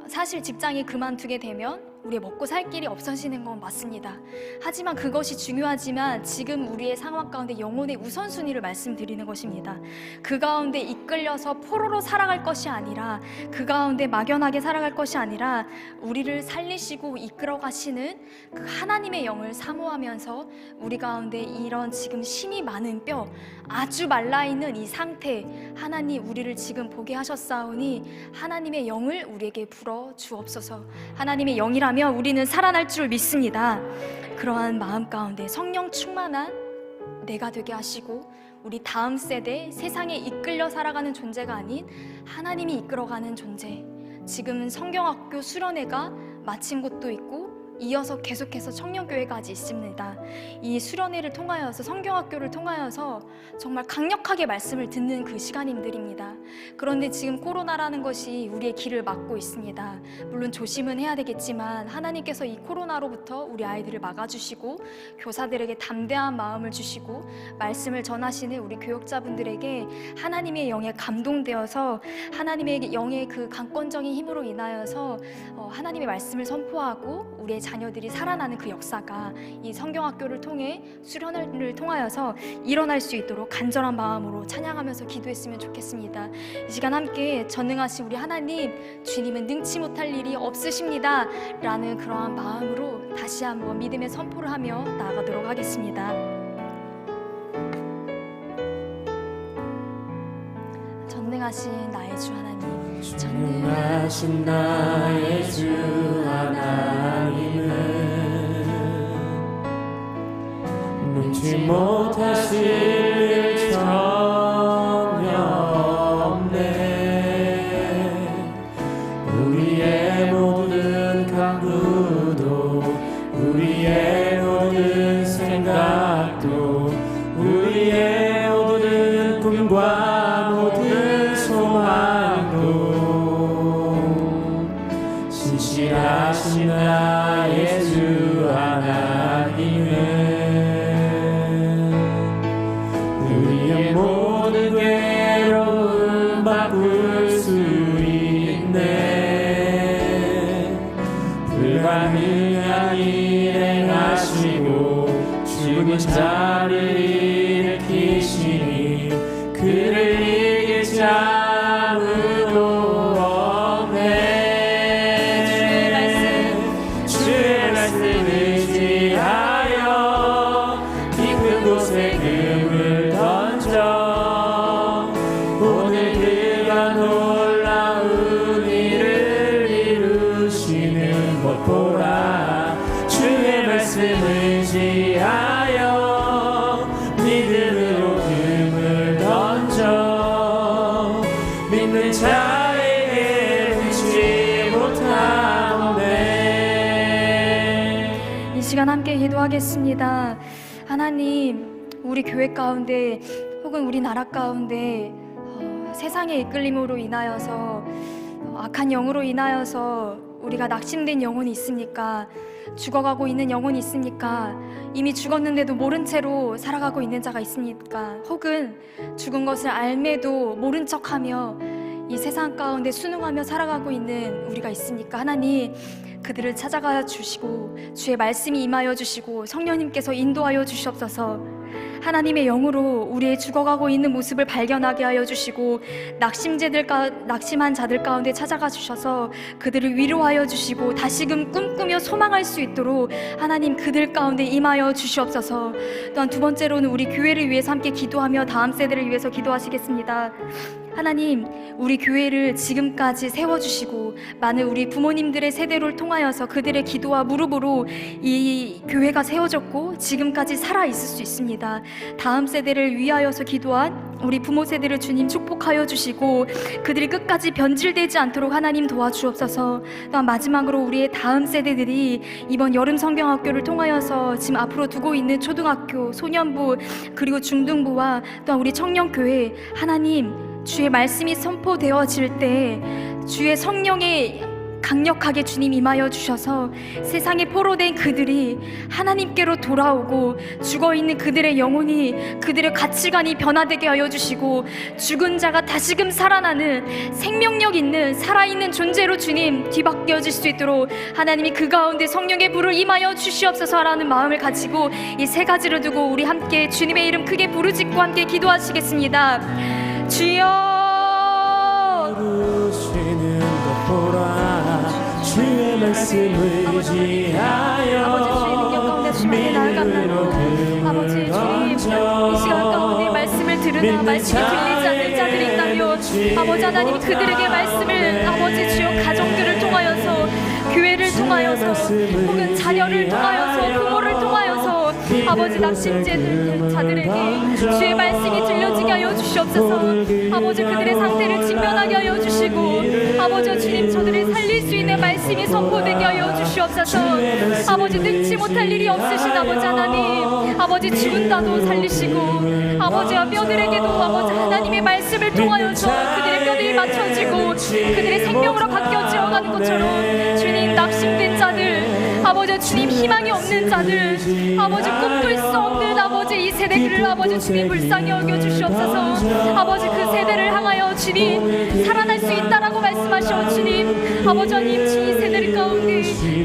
사실 직장이 그만두게 되면 우리의 먹고 살 길이 없어지는 건 맞습니다. 하지만 그것이 중요하지만 지금 우리의 상황 가운데 영혼의 우선순위를 말씀드리는 것입니다. 그 가운데 이끌려서 포로로 살아갈 것이 아니라, 그 가운데 막연하게 살아갈 것이 아니라, 우리를 살리시고 이끌어 가시는 그 하나님의 영을 사모하면서 우리 가운데 이런 지금 힘이 많은 뼈, 아주 말라있는 이 상태, 하나님 우리를 지금 보게 하셨사오니 하나님의 영을 우리에게 불어 주옵소서. 하나님의 영이라면 우리는 살아날 줄 믿습니다. 그러한 마음 가운데 성령 충만한 내가 되게 하시고, 우리 다음 세대, 세상에 이끌려 살아가는 존재가 아닌 하나님이 이끌어가는 존재, 지금은 성경학교 수련회가 마친 곳도 있고 이어서 계속해서 청년교회까지 있습니다. 이 수련회를 통하여서, 성경학교를 통하여서 정말 강력하게 말씀을 듣는 그 시간임들입니다. 그런데 지금 코로나라는 것이 우리의 길을 막고 있습니다. 물론 조심은 해야 되겠지만 하나님께서 이 코로나로부터 우리 아이들을 막아주시고 교사들에게 담대한 마음을 주시고 말씀을 전하시는 우리 교역자분들에게 하나님의 영에 감동되어서 하나님의 영의 그 강권적인 힘으로 인하여서 하나님의 말씀을 선포하고 우리의 자녀들이 살아나는 그 역사가 이 성경학교를 통해, 수련회를 통하여서 일어날 수 있도록 간절한 마음으로 찬양하면서 기도했으면 좋겠습니다. 이 시간 함께 전능하신 우리 하나님, 주님은 능치 못할 일이 없으십니다 라는 그러한 마음으로 다시 한번 믿음의 선포를 하며 나아가도록 하겠습니다. 전능하신 나의 주 하나님, 전능하신 나의 주 하나님은 능치 못하실 일 전혀 없네. 우리의 모든 강구도, 우리의 모든 생각도, 우리의 모든 시간 함께 기도하겠습니다. 하나님, 우리 교회 가운데 혹은 우리 나라 가운데 세상의 이끌림으로 인하여서 악한 영으로 인하여서 우리가 낙심된 영혼이 있습니까? 죽어가고 있는 영혼이 있습니까? 이미 죽었는데도 모른 채로 살아가고 있는 자가 있습니까? 혹은 죽은 것을 알매도 모른 척하며 이 세상 가운데 순응하며 살아가고 있는 우리가 있습니까? 하나님, 그들을 찾아가 주시고 주의 말씀이 임하여 주시고 성령님께서 인도하여 주시옵소서. 하나님의 영으로 우리의 죽어가고 있는 모습을 발견하게 하여 주시고 낙심한 자들 가운데 찾아가 주셔서 그들을 위로하여 주시고 다시금 꿈꾸며 소망할 수 있도록 하나님 그들 가운데 임하여 주시옵소서. 또한 두 번째로는 우리 교회를 위해서 함께 기도하며 다음 세대를 위해서 기도하시겠습니다. 하나님, 우리 교회를 지금까지 세워주시고 많은 우리 부모님들의 세대를 통하여서 그들의 기도와 무릎으로 이 교회가 세워졌고 지금까지 살아있을 수 있습니다. 다음 세대를 위하여서 기도한 우리 부모 세대를 주님 축복하여 주시고 그들이 끝까지 변질되지 않도록 하나님 도와주옵소서. 또한 마지막으로 우리의 다음 세대들이 이번 여름 성경학교를 통하여서 지금 앞으로 두고 있는 초등학교, 소년부 그리고 중등부와 또한 우리 청년교회, 하나님 주의 말씀이 선포되어질 때 주의 성령의 강력하게 주님 임하여 주셔서 세상에 포로된 그들이 하나님께로 돌아오고 죽어있는 그들의 영혼이, 그들의 가치관이 변화되게 하여 주시고 죽은 자가 다시금 살아나는 생명력 있는 살아있는 존재로 주님 뒤바뀌어질 수 있도록 하나님이 그 가운데 성령의 불을 임하여 주시옵소서라는 마음을 가지고 이 세 가지를 두고 우리 함께 주님의 이름 크게 부르짖고 함께 기도하시겠습니다. 주여, 부르시는 것 보라, 주의 말씀을 의지하여 아버지 주의 능력 가운데 주님께 나아간다면 아버지 주님 이 시간 가운데 말씀을 들으나 말씀이 들리지 않는 자들이 있다면 아버지 하나님 그들에게 말씀을 아버지 주여 가정들을 통하여서 교회를 통하여서 혹은 자녀를 통하여서 부모를 통하여서 아버지 낙심된 자들에게 주의 말씀이 들려지게 하여 주시옵소서. 아버지 그들의 상태를 직면하게 하여 주시고 아버지 주님 저들을 살릴 수 있는 말씀이 선포되게 하여 주시옵소서. 아버지 능치 못할 일이 없으신 아버지 하나님, 아버지 죽은다도 살리시고 아버지와 뼈들에게도 아버지 하나님의 말씀을 통하여서 그들의 뼈들이 맞춰지고 그들의 생명으로 바뀌어지어 가는 것처럼 주님 낙심된 자들, 아버지 주님 희망이 없는 자들, 아버지 꿈꿀 수 없는 아버지 이 세대들을 아버지 주님 불쌍히 여겨 주시옵소서. 아버지 그 세대를 향하여 주님 살아날 수 있다라고 말씀하시오 주님. 아버지 하나님 이 세대를 가운데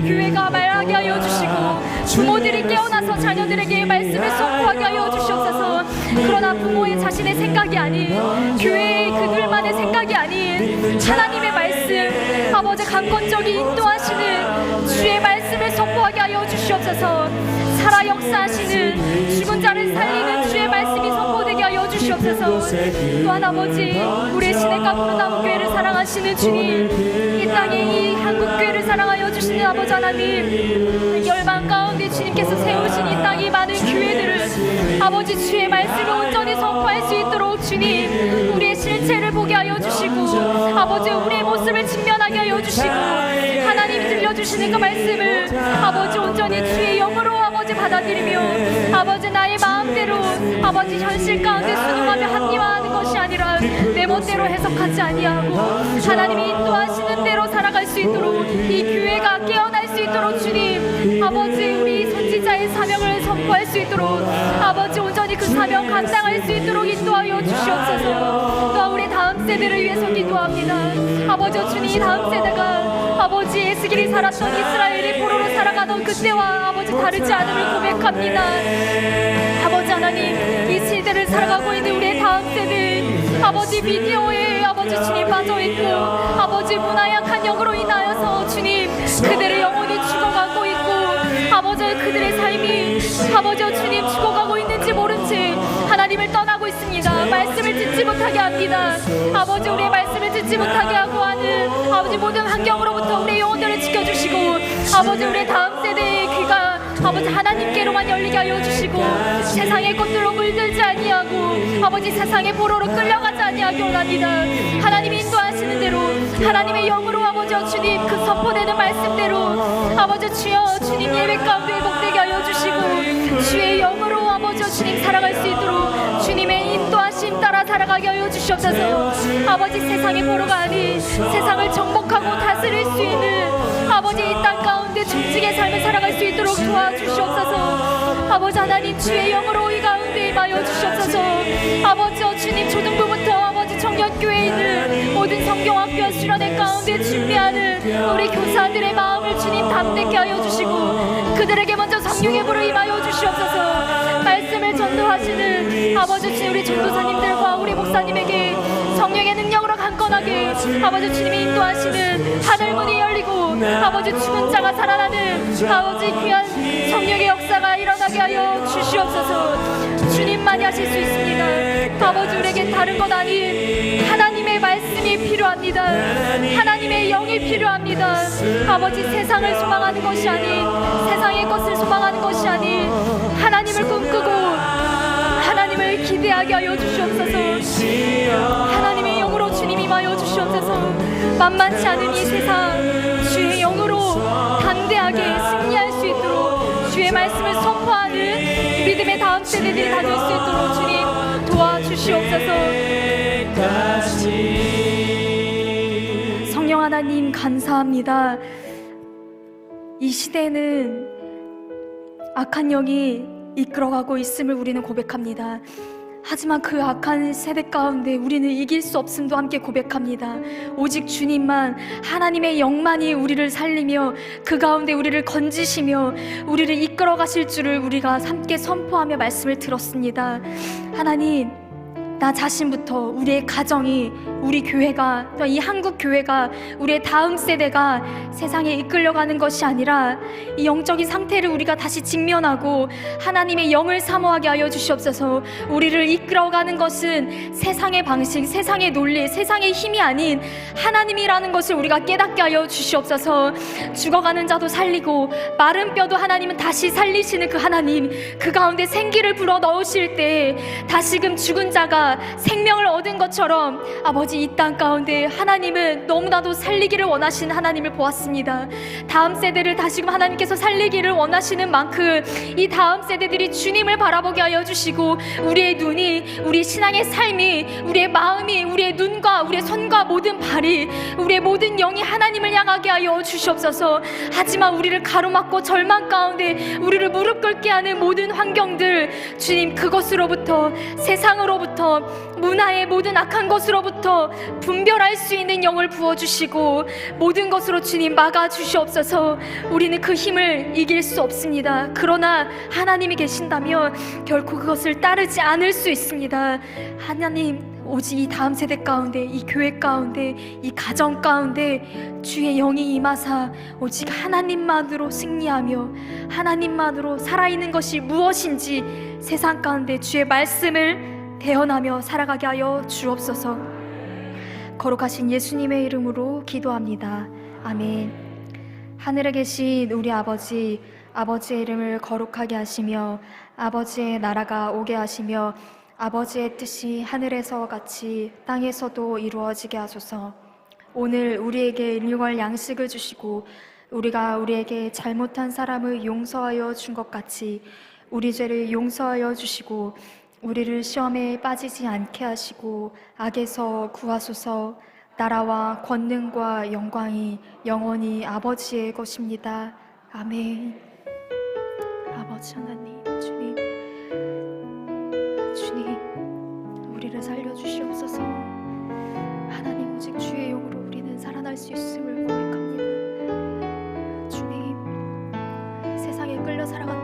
교회가 말하게 하여 주시고 부모들이 깨어나서 자녀들에게 말씀을 선포하게 하여 주시옵소서. 그러나 부모의 자신의 생각이 아닌 교회의 그들만의 생각이 아닌 하나님의 말씀, 아버지 강권적인 인도하시는 주의 말씀을 선포하게 하여 주시옵소서. 살아 역사하시는 죽은 자를 살리는 주의 말씀이 선포되게 하여 주시옵소서. 또한 아버지 우리의 시내가 푸른나무 교회를 사랑하시는 주님, 이 땅에 이 한국교회를 사랑하여 주시는 아버지 하나님, 열방 가운데 주님께서 세우신 이 땅의 많은 교회들을 아버지 주의 말씀을 온전히 선포할 수 있도록 주님 우리의 실체를 보게 하여 주시고 아버지 우리의 모습을 직면하게 하여 주시고 하나님이 들려주시는 그 말씀을 아버지 온전히 주의 영으로 아버지 받아들이며 아버지 나의 마음대로 아버지 현실 가운데 순응하며 합리화하는 것이 아니라 내 멋대로 해석하지 아니하고 하나님이 인도하시는 대로 살아갈 수 있도록 이 교회가 깨어날 수 있도록 주님 아버지 우리 선지자의 사명을 선포할 수 있도록 아버지 온전히 그 사명 감당할 수 있도록 인도하여 주시옵소서. 또한 우리 다음 세대를 위해서 기도합니다. 아버지 주님 다음 세대가 아버지 에스겔이 살았던 이스라엘이 포로로 살아가던 그때와 아버지 다르지 않음을 고백합니다. 아버지 하나님 이 시대를 살아가고 있는 우리의 다음 세대 아버지 미디어에 아버지 주님 빠져있고 아버지 문화 약한 영으로 인하여서 주님 그들의 영혼이 죽어가고 있고 아버지 그들의 삶이 아버지 주님 죽어가고 있는지 모른 채 하나님을 떠나고 있습니다. 말씀을 듣지 못하게 합니다. 아버지 우리의 말씀을 듣지 못하게 하고 하는 아버지 모든 환경으로부터 우리의 영혼들을 지켜주시고 아버지 우리의 다음 세대의 귀가 아버지 하나님께로만 열리게 하여 주시고 세상의 것들로 물들지 아니하고 아버지 세상의 보로로 끌려가지 아니하게 원합니다. 하나님이 인도하시는 대로 하나님의 영으로 아버지 주님 그 선포되는 말씀대로 아버지 주여 주님 예배 가운데 복되게 하여 주시고 주의 영으로 아버지 주님 살아갈 수 있도록 주님의 인도하심 따라 살아가게 하여 주시옵소서. 아버지 세상의 보로가 아닌 세상을 정복하고 다스릴 수 있는 아버지 이 땅 가운데 정직의 삶을 살아갈 수 있도록 도와주시옵소서. 아버지 하나님 주의 영으로 이 가운데 임하여 주시옵소서. 아버지 주님 초등부부터 아버지 청년교회에 있는 모든 성경학교와 수련회 가운데 준비하는 우리 교사들의 마음을 주님 담대케 하여 주시고 그들에게 먼저 성령의 불을 임하여 주시옵소서. 말씀을 전도하시는 아버지 주님 우리 전도사님들과 우리 목사님에게 성령의 능력으로 강건하게 아버지 주님이 인도하시는 하늘문이 열리고 아버지 죽은 자가 살아나는 아버지 귀한 성령의 역사가 일어나게 하여 주시옵소서. 주님만이 하실 수 있습니다. 아버지 우리에게 다른 것 아닌 하나님의 말씀이 필요합니다. 하나님의 영이 필요합니다. 아버지 세상을 소망하는 것이 아닌 세상의 것을 소망하는 것이 아닌 하나님을 꿈꾸고 하나님을 기대하게 하여 주시옵소서. 하나님의 영으로 주님 임하여 주시옵소서. 만만치 않은 이 세상 주의 영으로 담대하게 승리할 수 있도록 주의 말씀을 선포하는 믿음의 다음 세대들이 다 될 수 있도록 주님 도와주시옵소서. 성령 하나님 감사합니다. 이 시대는 악한 영이 이끌어가고 있음을 우리는 고백합니다. 하지만 그 악한 세대 가운데 우리는 이길 수 없음도 함께 고백합니다. 오직 주님만 하나님의 영만이 우리를 살리며 그 가운데 우리를 건지시며 우리를 이끌어 가실 줄을 우리가 함께 선포하며 말씀을 들었습니다. 하나님 나 자신부터 우리의 가정이 우리 교회가 또 이 한국 교회가 우리의 다음 세대가 세상에 이끌려가는 것이 아니라 이 영적인 상태를 우리가 다시 직면하고 하나님의 영을 사모하게 하여 주시옵소서. 우리를 이끌어가는 것은 세상의 방식, 세상의 논리, 세상의 힘이 아닌 하나님이라는 것을 우리가 깨닫게 하여 주시옵소서. 죽어가는 자도 살리고 마른 뼈도 하나님은 다시 살리시는 그 하나님, 그 가운데 생기를 불어 넣으실 때 다시금 죽은 자가 생명을 얻은 것처럼 아버지 이 땅 가운데 하나님은 너무나도 살리기를 원하시는 하나님을 보았습니다. 다음 세대를 다시금 하나님께서 살리기를 원하시는 만큼 이 다음 세대들이 주님을 바라보게 하여 주시고 우리의 눈이, 우리 신앙의 삶이, 우리의 마음이, 우리의 눈과 우리의 손과 모든 발이, 우리의 모든 영이 하나님을 향하게 하여 주시옵소서. 하지만 우리를 가로막고 절망 가운데 우리를 무릎 꿇게 하는 모든 환경들 주님 그것으로부터 세상으로부터 문화의 모든 악한 것으로부터 분별할 수 있는 영을 부어주시고 모든 것으로 주님 막아주시옵소서. 우리는 그 힘을 이길 수 없습니다. 그러나 하나님이 계신다면 결코 그것을 따르지 않을 수 있습니다. 하나님 오직 이 다음 세대 가운데, 이 교회 가운데, 이 가정 가운데 주의 영이 임하사 오직 하나님만으로 승리하며 하나님만으로 살아있는 것이 무엇인지 세상 가운데 주의 말씀을 대언하며 살아가게 하여 주옵소서. 거룩하신 예수님의 이름으로 기도합니다. 아멘. 하늘에 계신 우리 아버지, 아버지의 이름을 거룩하게 하시며 아버지의 나라가 오게 하시며 아버지의 뜻이 하늘에서 같이 땅에서도 이루어지게 하소서. 오늘 우리에게 일용할 양식을 주시고 우리가 우리에게 잘못한 사람을 용서하여 준 것 같이 우리 죄를 용서하여 주시고 우리를 시험에 빠지지 않게 하시고 악에서 구하소서. 나라와 권능과 영광이 영원히 아버지의 것입니다. 아멘. 아버지 하나님, 주님 우리를 살려주시옵소서. 하나님 오직 주의 영으로 우리는 살아날 수 있음을 고백합니다. 주님 세상에 끌려 살아갔던